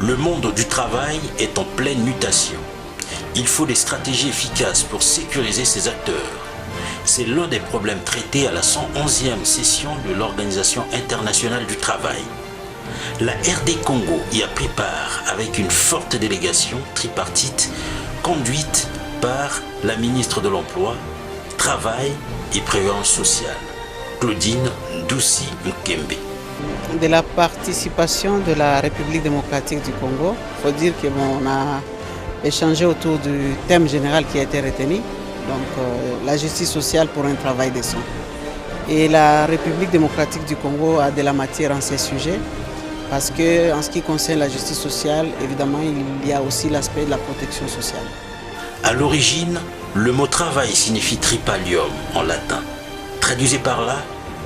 Le monde du travail est en pleine mutation. Il faut des stratégies efficaces pour sécuriser ses acteurs. C'est l'un des problèmes traités à la 111e session de l'Organisation internationale du travail. La RD Congo y a pris part avec une forte délégation tripartite conduite par la ministre de l'Emploi, Travail et Prévoyance sociale, Claudine Ndusi Mkembe. De la participation de la République démocratique du Congo, il faut dire qu'on a échangé autour du thème général qui a été retenu, donc la justice sociale pour un travail décent. Et la République démocratique du Congo a de la matière en ces sujets, parce qu'en ce qui concerne la justice sociale, évidemment, il y a aussi l'aspect de la protection sociale. À l'origine, le mot travail signifie tripalium en latin. Traduisez par là,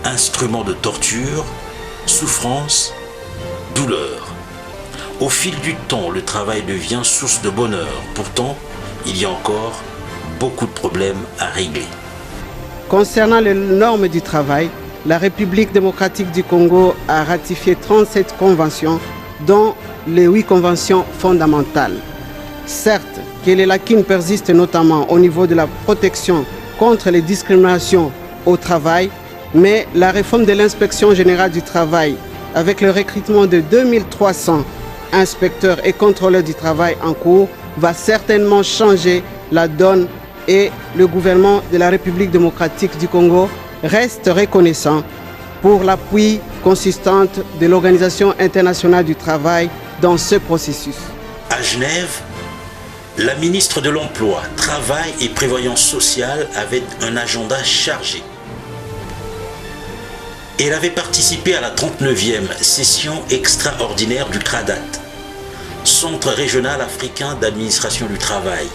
instrument de torture, souffrance, douleur. Au fil du temps, le travail devient source de bonheur. Pourtant, il y a encore beaucoup de problèmes à régler. Concernant les normes du travail, la République démocratique du Congo a ratifié 37 conventions, dont les 8 conventions fondamentales. Certes, que les lacunes persistent notamment au niveau de la protection contre les discriminations au travail, mais la réforme de l'inspection générale du travail, avec le recrutement de 2300 inspecteurs et contrôleurs du travail en cours, va certainement changer la donne et le gouvernement de la République démocratique du Congo reste reconnaissant pour l'appui consistant de l'Organisation internationale du travail dans ce processus. À Genève, la ministre de l'Emploi, Travail et Prévoyance sociale avait un agenda chargé. Elle avait participé à la 39e session extraordinaire du CRADAT, Centre régional africain d'administration du travail.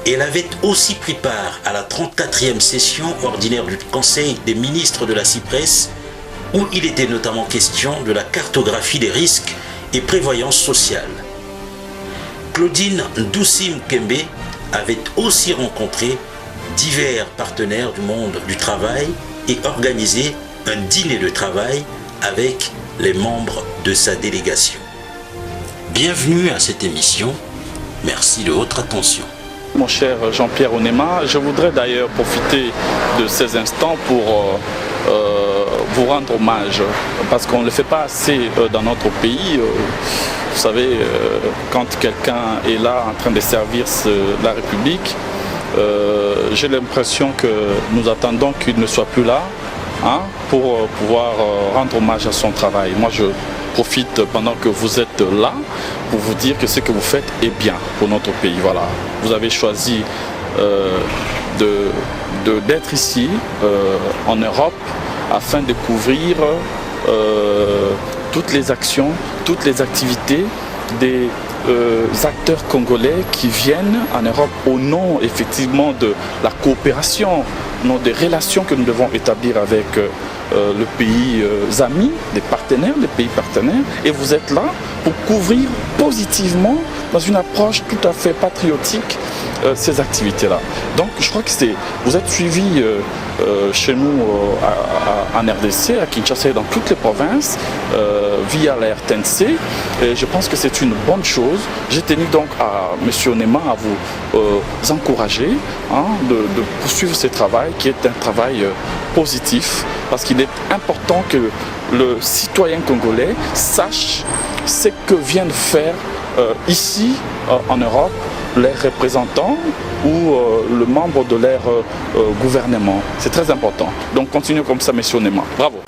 Elle avait aussi pris part à la 34e session ordinaire du Conseil des ministres de la CIPRES, où il était notamment question de la cartographie des risques et prévoyance sociale. Claudine Ndusi Mkembe avait aussi rencontré divers partenaires du monde du travail et organisé un dîner de travail avec les membres de sa délégation. Bienvenue à cette émission. Merci de votre attention. Mon cher Jean-Pierre Onema, je voudrais d'ailleurs profiter de ces instants pour vous rendre hommage, parce qu'on ne le fait pas assez dans notre pays. Vous savez, quand quelqu'un est là en train de servir la République, j'ai l'impression que nous attendons qu'il ne soit plus là pour pouvoir rendre hommage à son travail. Moi, je profite pendant que vous êtes là pour vous dire que ce que vous faites est bien pour notre pays. Voilà. Vous avez choisi d'être ici en Europe afin de couvrir toutes les actions, toutes les activités des acteurs congolais qui viennent en Europe au nom effectivement de la coopération, au nom des relations que nous devons établir avec le pays amis, des pays partenaires, et vous êtes là pour couvrir positivement dans une approche tout à fait patriotique ces activités-là. Donc je crois que vous êtes suivis chez nous en RDC, à Kinshasa et dans toutes les provinces, via la RTNC, et je pense que c'est une bonne chose. J'ai tenu donc à M. Onema à vous encourager de poursuivre ce travail qui est un travail positif, parce qu'il est important que le citoyen congolais sache ce que viennent faire ici en Europe les représentants ou le membre de leur gouvernement. C'est très important. Donc continuez comme ça, M. Onema. Bravo.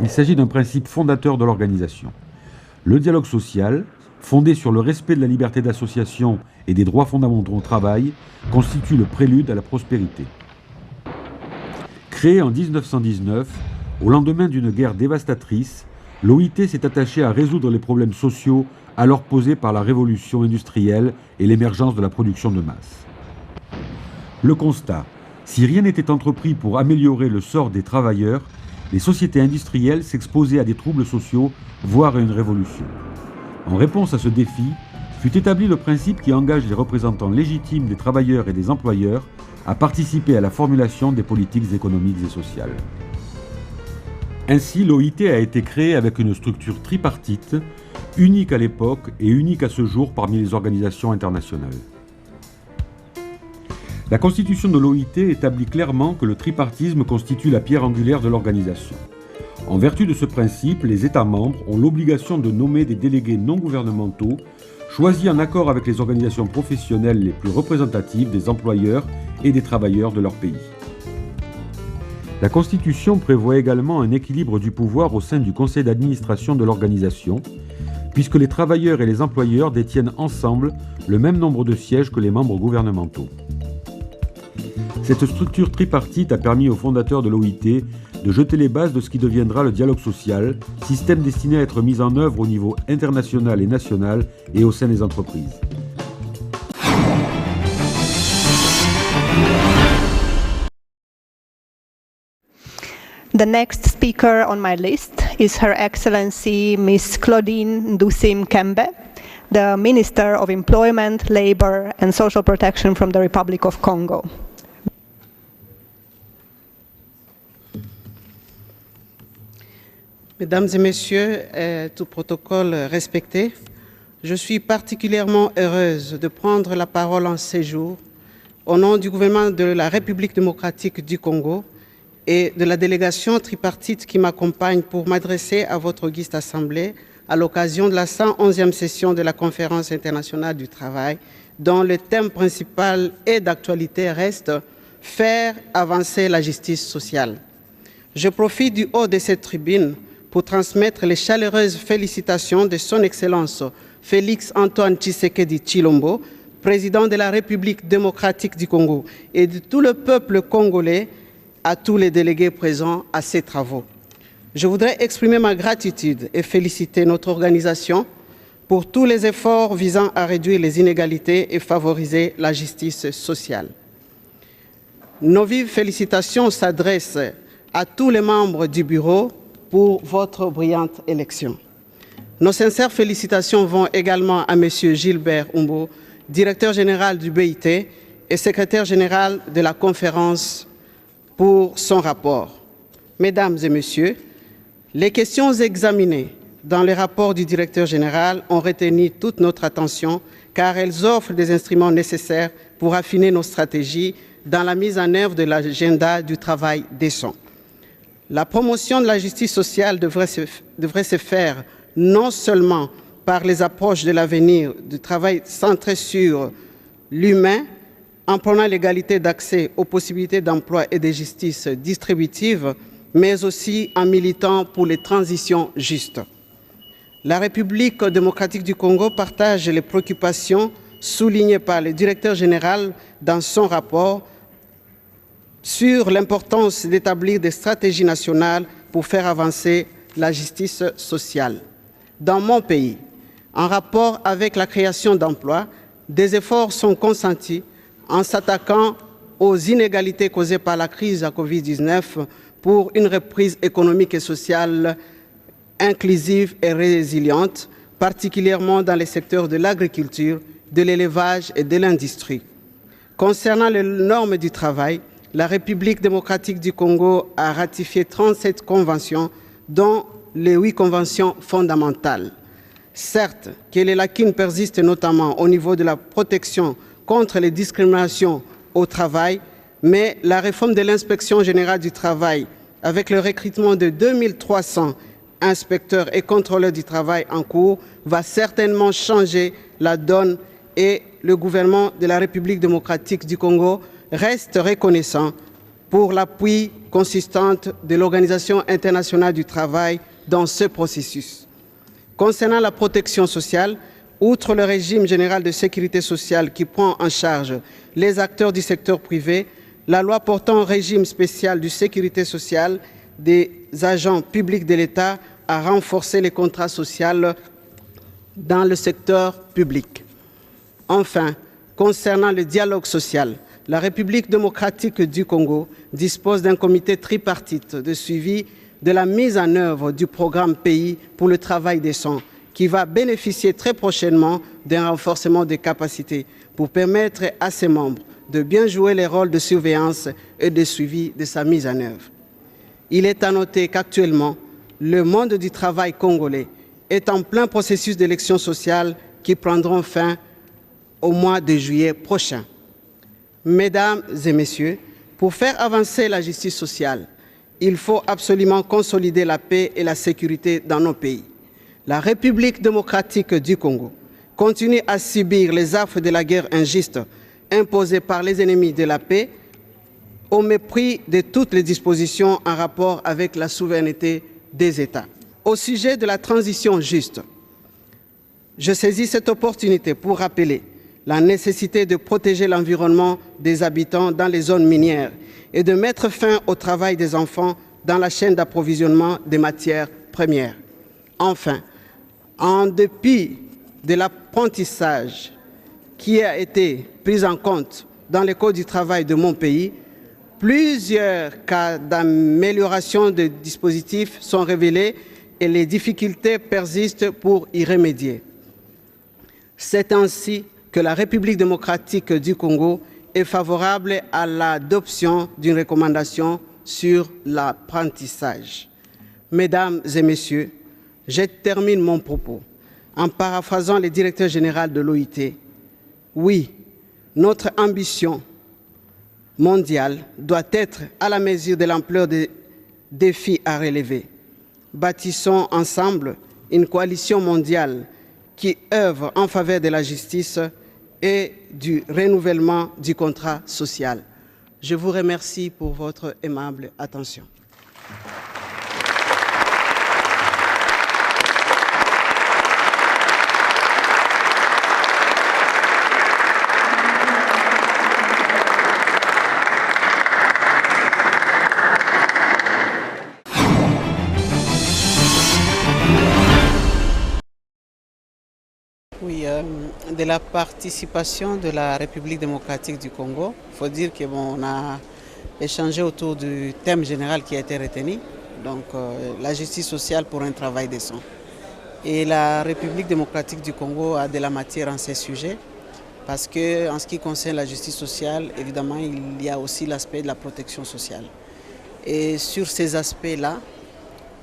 Il s'agit d'un principe fondateur de l'organisation. Le dialogue social, fondé sur le respect de la liberté d'association et des droits fondamentaux au travail, constitue le prélude à la prospérité. Créé en 1919, au lendemain d'une guerre dévastatrice, l'OIT s'est attaché à résoudre les problèmes sociaux alors posés par la révolution industrielle et l'émergence de la production de masse. Le constat, si rien n'était entrepris pour améliorer le sort des travailleurs, les sociétés industrielles s'exposaient à des troubles sociaux, voire à une révolution. En réponse à ce défi, fut établi le principe qui engage les représentants légitimes des travailleurs et des employeurs à participer à la formulation des politiques économiques et sociales. Ainsi, l'OIT a été créée avec une structure tripartite, unique à l'époque et unique à ce jour parmi les organisations internationales. La constitution de l'OIT établit clairement que le tripartisme constitue la pierre angulaire de l'organisation. En vertu de ce principe, les États membres ont l'obligation de nommer des délégués non gouvernementaux, choisis en accord avec les organisations professionnelles les plus représentatives des employeurs et des travailleurs de leur pays. La Constitution prévoit également un équilibre du pouvoir au sein du conseil d'administration de l'organisation, puisque les travailleurs et les employeurs détiennent ensemble le même nombre de sièges que les membres gouvernementaux. Cette structure tripartite a permis aux fondateurs de l'OIT de jeter les bases de ce qui deviendra le dialogue social, système destiné à être mis en œuvre au niveau international et national et au sein des entreprises. The next speaker on my list is Her Excellency Ms. Claudine Ndusim Kembe, the Minister of Employment, Labour and Social Protection from the Republic of Congo. Mesdames et Messieurs, tout protocole respecté, je suis particulièrement heureuse de prendre la parole en ces jours au nom du gouvernement de la République démocratique du Congo et de la délégation tripartite qui m'accompagne pour m'adresser à votre auguste Assemblée à l'occasion de la 111e session de la Conférence internationale du travail, dont le thème principal et d'actualité reste « Faire avancer la justice sociale ». Je profite du haut de cette tribune pour transmettre les chaleureuses félicitations de Son Excellence Félix Antoine Tshisekedi Tshilombo, président de la République démocratique du Congo, et de tout le peuple congolais, à tous les délégués présents à ces travaux. Je voudrais exprimer ma gratitude et féliciter notre organisation pour tous les efforts visant à réduire les inégalités et favoriser la justice sociale. Nos vives félicitations s'adressent à tous les membres du bureau pour votre brillante élection. Nos sincères félicitations vont également à M. Gilbert Humbo, directeur général du BIT et secrétaire général de la conférence, pour son rapport. Mesdames et Messieurs, les questions examinées dans le rapport du directeur général ont retenu toute notre attention car elles offrent des instruments nécessaires pour affiner nos stratégies dans la mise en œuvre de l'agenda du travail décent. La promotion de la justice sociale devrait se faire non seulement par les approches de l'avenir du travail centré sur l'humain, en prenant l'égalité d'accès aux possibilités d'emploi et de justice distributive, mais aussi en militant pour les transitions justes. La République démocratique du Congo partage les préoccupations soulignées par le directeur général dans son rapport sur l'importance d'établir des stratégies nationales pour faire avancer la justice sociale. Dans mon pays, en rapport avec la création d'emplois, des efforts sont consentis en s'attaquant aux inégalités causées par la crise de la Covid-19 pour une reprise économique et sociale inclusive et résiliente, particulièrement dans les secteurs de l'agriculture, de l'élevage et de l'industrie. Concernant les normes du travail, la République démocratique du Congo a ratifié 37 conventions, dont les 8 conventions fondamentales. Certes, que les lacunes persistent notamment au niveau de la protection contre les discriminations au travail, mais la réforme de l'inspection générale du travail, avec le recrutement de 2300 inspecteurs et contrôleurs du travail en cours, va certainement changer la donne et le gouvernement de la République démocratique du Congo reste reconnaissant pour l'appui consistant de l'Organisation internationale du travail dans ce processus. Concernant la protection sociale, outre le régime général de sécurité sociale qui prend en charge les acteurs du secteur privé, la loi portant régime spécial de sécurité sociale des agents publics de l'État a renforcé les contrats sociaux dans le secteur public. Enfin, concernant le dialogue social, la République démocratique du Congo dispose d'un comité tripartite de suivi de la mise en œuvre du programme Pays pour le travail décent, qui va bénéficier très prochainement d'un renforcement des capacités pour permettre à ses membres de bien jouer les rôles de surveillance et de suivi de sa mise en œuvre. Il est à noter qu'actuellement, le monde du travail congolais est en plein processus d'élections sociales qui prendront fin au mois de juillet prochain. Mesdames et Messieurs, pour faire avancer la justice sociale, il faut absolument consolider la paix et la sécurité dans nos pays. La République démocratique du Congo continue à subir les affres de la guerre injuste imposée par les ennemis de la paix au mépris de toutes les dispositions en rapport avec la souveraineté des États. Au sujet de la transition juste, je saisis cette opportunité pour rappeler la nécessité de protéger l'environnement des habitants dans les zones minières et de mettre fin au travail des enfants dans la chaîne d'approvisionnement des matières premières. Enfin, en dépit de l'apprentissage qui a été pris en compte dans le Code du travail de mon pays, plusieurs cas d'amélioration des dispositifs sont révélés et les difficultés persistent pour y remédier. C'est ainsi que la République démocratique du Congo est favorable à l'adoption d'une recommandation sur l'apprentissage. Mesdames et messieurs, je termine mon propos en paraphrasant le directeur général de l'OIT. Oui, notre ambition mondiale doit être à la mesure de l'ampleur des défis à relever. Bâtissons ensemble une coalition mondiale qui œuvre en faveur de la justice et du renouvellement du contrat social. Je vous remercie pour votre aimable attention. Oui, de la participation de la République démocratique du Congo, il faut dire qu'on a échangé autour du thème général qui a été retenu, donc la justice sociale pour un travail décent. Et la République démocratique du Congo a de la matière en ces sujets, parce qu'en ce qui concerne la justice sociale, évidemment, il y a aussi l'aspect de la protection sociale. Et sur ces aspects-là,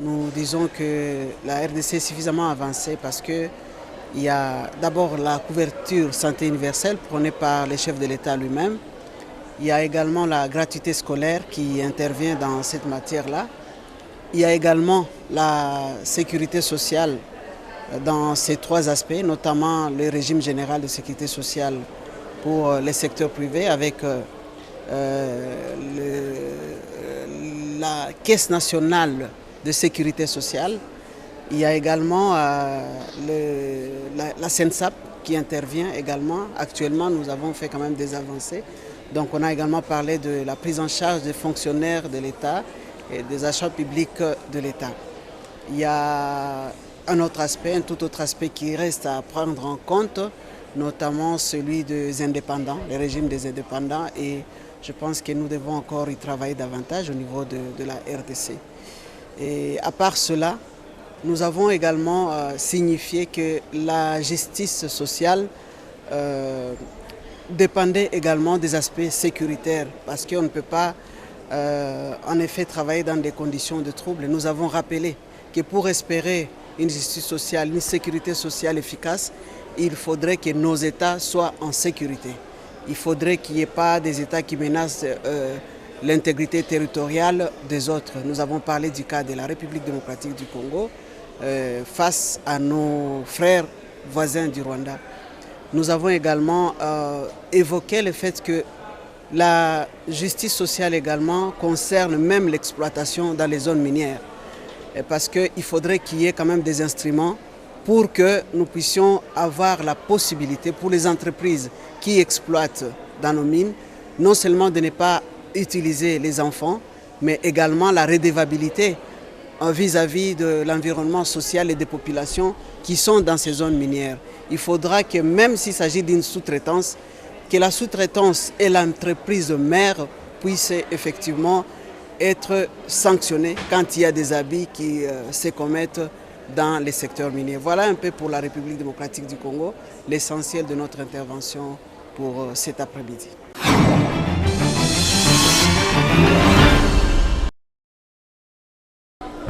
nous disons que la RDC est suffisamment avancée parce que il y a d'abord la couverture santé universelle prônée par les chefs de l'État lui-même. Il y a également la gratuité scolaire qui intervient dans cette matière-là. Il y a également la sécurité sociale dans ces trois aspects, notamment le régime général de sécurité sociale pour les secteurs privés avec la Caisse nationale de sécurité sociale. Il y a également la CENSAP qui intervient également. Actuellement, nous avons fait quand même des avancées. Donc on a également parlé de la prise en charge des fonctionnaires de l'État et des achats publics de l'État. Il y a un autre aspect, un tout autre aspect qui reste à prendre en compte, notamment celui des indépendants, le régime des indépendants. Et je pense que nous devons encore y travailler davantage au niveau de la RDC. Et à part cela, nous avons également signifié que la justice sociale dépendait également des aspects sécuritaires parce qu'on ne peut pas en effet travailler dans des conditions de trouble. Nous avons rappelé que pour espérer une justice sociale, une sécurité sociale efficace, il faudrait que nos États soient en sécurité. Il faudrait qu'il n'y ait pas des États qui menacent l'intégrité territoriale des autres. Nous avons parlé du cas de la République démocratique du Congo face à nos frères voisins du Rwanda. Nous avons également évoqué le fait que la justice sociale également concerne même l'exploitation dans les zones minières. Parce qu'il faudrait qu'il y ait quand même des instruments pour que nous puissions avoir la possibilité pour les entreprises qui exploitent dans nos mines, non seulement de ne pas utiliser les enfants, mais également la redevabilité vis-à-vis de l'environnement social et des populations qui sont dans ces zones minières. Il faudra que même s'il s'agit d'une sous-traitance, que la sous-traitance et l'entreprise mère puissent effectivement être sanctionnées quand il y a des abus qui se commettent dans les secteurs miniers. Voilà un peu pour la République démocratique du Congo, l'essentiel de notre intervention pour cet après-midi.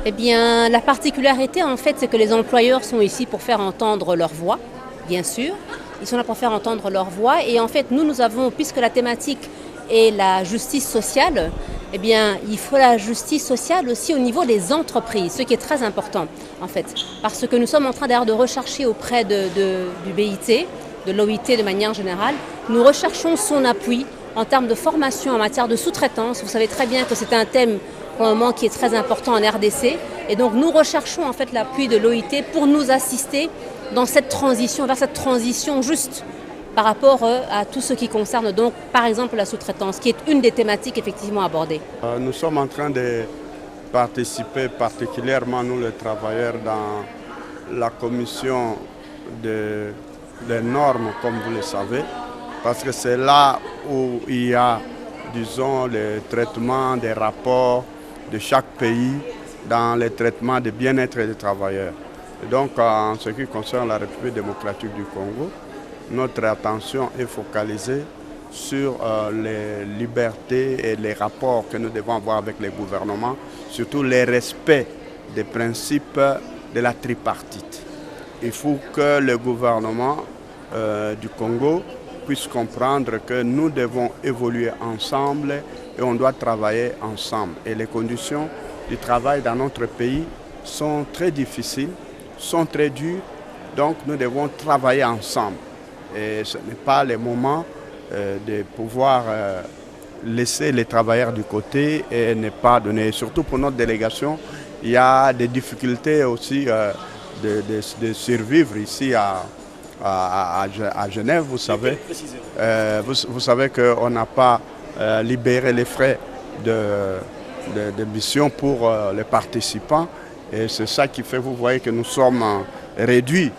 Eh bien, la particularité, en fait, c'est que les employeurs sont ici pour faire entendre leur voix, bien sûr. Ils sont là pour faire entendre leur voix. Et en fait, nous avons, puisque la thématique est la justice sociale, eh bien, il faut la justice sociale aussi au niveau des entreprises, ce qui est très important, en fait. Parce que nous sommes en train d'ailleurs de rechercher auprès du BIT, de l'OIT de manière générale, nous recherchons son appui en termes de formation en matière de sous-traitance. Vous savez très bien que c'est un thème pour le moment qui est très important en RDC. Et donc nous recherchons en fait l'appui de l'OIT pour nous assister dans cette transition, vers cette transition juste par rapport à tout ce qui concerne donc par exemple la sous-traitance, qui est une des thématiques effectivement abordées. Nous sommes en train de participer particulièrement, nous les travailleurs, dans la commission des normes, comme vous le savez, parce que c'est là où il y a, disons, le traitement des rapports de chaque pays dans les traitements de bien-être des travailleurs. Et donc, en ce qui concerne la République démocratique du Congo, notre attention est focalisée sur les libertés et les rapports que nous devons avoir avec les gouvernements, surtout le respect des principes de la tripartite. Il faut que le gouvernement du Congo puisse comprendre que nous devons évoluer ensemble et on doit travailler ensemble. Et les conditions du travail dans notre pays sont très difficiles, sont très dures, donc nous devons travailler ensemble. Et ce n'est pas le moment de pouvoir laisser les travailleurs du côté et ne pas donner. Surtout pour notre délégation, il y a des difficultés aussi de survivre ici à Genève, vous savez. Vous savez qu'on n'a pas libéré les frais de mission pour les participants. Et c'est ça qui fait, vous voyez que nous sommes réduits,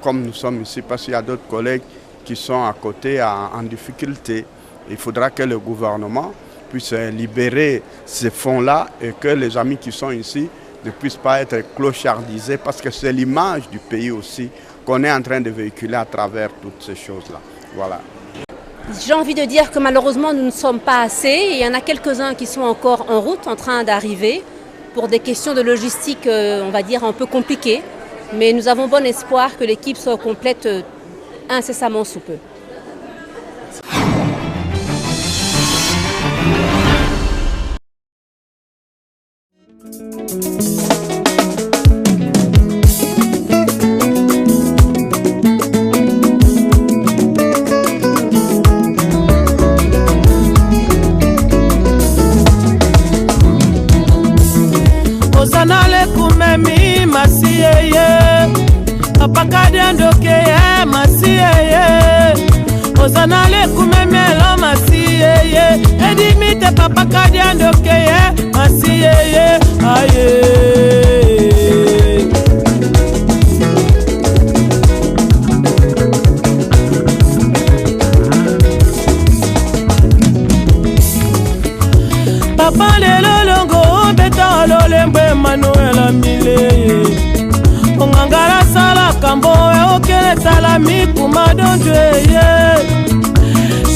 comme nous sommes ici, parce qu'il y a d'autres collègues qui sont à côté en difficulté. Il faudra que le gouvernement puisse libérer ces fonds-là et que les amis qui sont ici ne puissent pas être clochardisés, parce que c'est l'image du pays aussi qu'on est en train de véhiculer à travers toutes ces choses-là. Voilà. J'ai envie de dire que malheureusement nous ne sommes pas assez. Il y en a quelques-uns qui sont encore en route, en train d'arriver, pour des questions de logistique, on va dire, un peu compliquées. Mais nous avons bon espoir que l'équipe soit complète incessamment sous peu. Ozanale kumemi masiyeye apakadiandokeye masiyeye Ozanale kumemelo masiyeye edimite papakadiandokeye masiyeye aye Papa lelo longo beta lolembo Emmanuel Amile Ongangala sala kambo e okele tala mikuma dondweye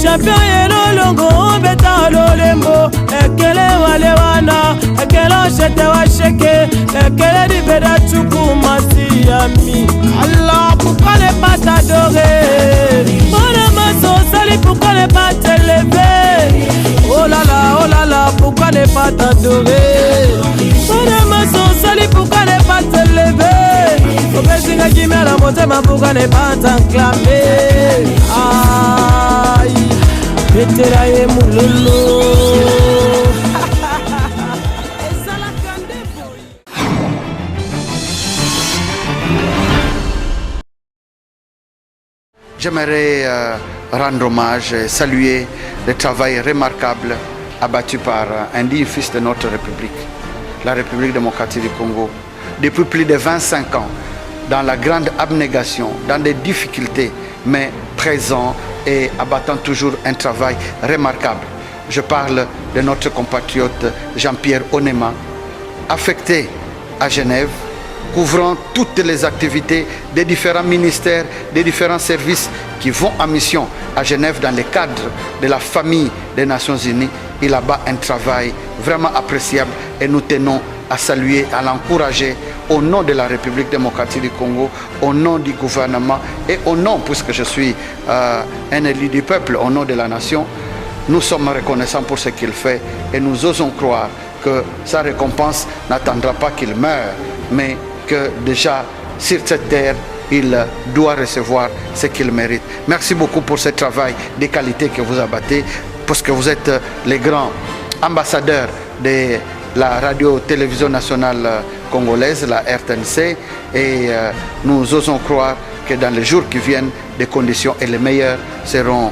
Champion yelo longo beta lolembo ekele wale wana ekele shete wa sheke ekele dibeda chuku masiyami Allah pourquoi ne pas t'adorer Mon maso sali pourquoi ne pas t'élever Oh là là, pourquoi ne pas t'adorer Mon maso sali pourquoi ne pas t'élever Obesinga qui met la montée pourquoi ne pas t'enclamer Aïe, Betelaye Moulolo J'aimerais rendre hommage et saluer le travail remarquable abattu par un digne fils de notre République, la République démocratique du Congo, depuis plus de 25 ans, dans la grande abnégation, dans des difficultés, mais présent et abattant toujours un travail remarquable. Je parle de notre compatriote Jean-Pierre Onema, affecté à Genève, couvrant toutes les activités des différents ministères, des différents services qui vont en mission à Genève dans le cadre de la famille des Nations Unies. Il abat un travail vraiment appréciable et nous tenons à saluer, à l'encourager au nom de la République démocratique du Congo, au nom du gouvernement et au nom, puisque je suis un élu du peuple, au nom de la nation. Nous sommes reconnaissants pour ce qu'il fait et nous osons croire que sa récompense n'attendra pas qu'il meure, mais que déjà sur cette terre, il doit recevoir ce qu'il mérite. Merci beaucoup pour ce travail de qualité que vous abattez, parce que vous êtes les grands ambassadeurs de la radio-télévision nationale congolaise, la RTNC, et nous osons croire que dans les jours qui viennent, des conditions et les meilleures seront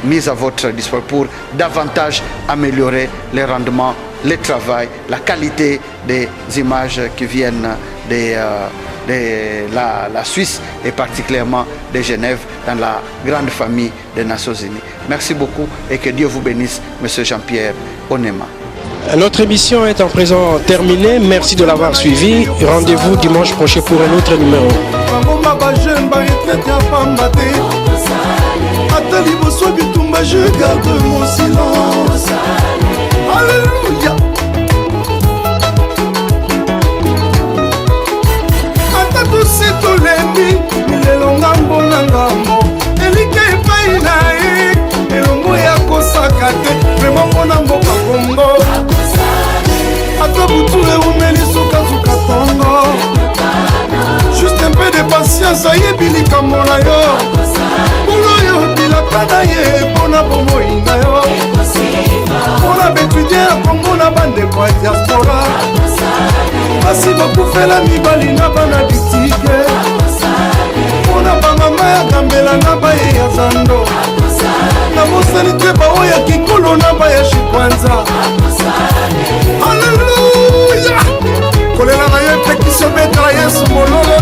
mises à votre disposition pour davantage améliorer les rendements le travail, la qualité des images qui viennent de la Suisse et particulièrement de Genève dans la grande famille des Nations Unies. Merci beaucoup et que Dieu vous bénisse, M. Jean-Pierre Onema. Notre émission est en présent terminée. Merci de l'avoir suivi. Rendez-vous dimanche prochain pour un autre numéro. Je garde mon silence. Alléluia. Ata tositolemi milelo ngambo na ngambo elike epai na ye elongo ya kosaka te vrema mpona mboka Kongo ata butu eumeli sukazuka tongo juste un peu de patience ayebi likambo na yo mbula yo bilaka na ye mpona bomoi na yo mpona betudie ya Kongo na bandeko ya diaspora basi bakufela mibali na bana bitike mpona bamama ya gambela na baye ya zando na mosali te baoya kikolo na baya shikwanza. Alleluya kolela na yo epekisi obetala Yesu mololo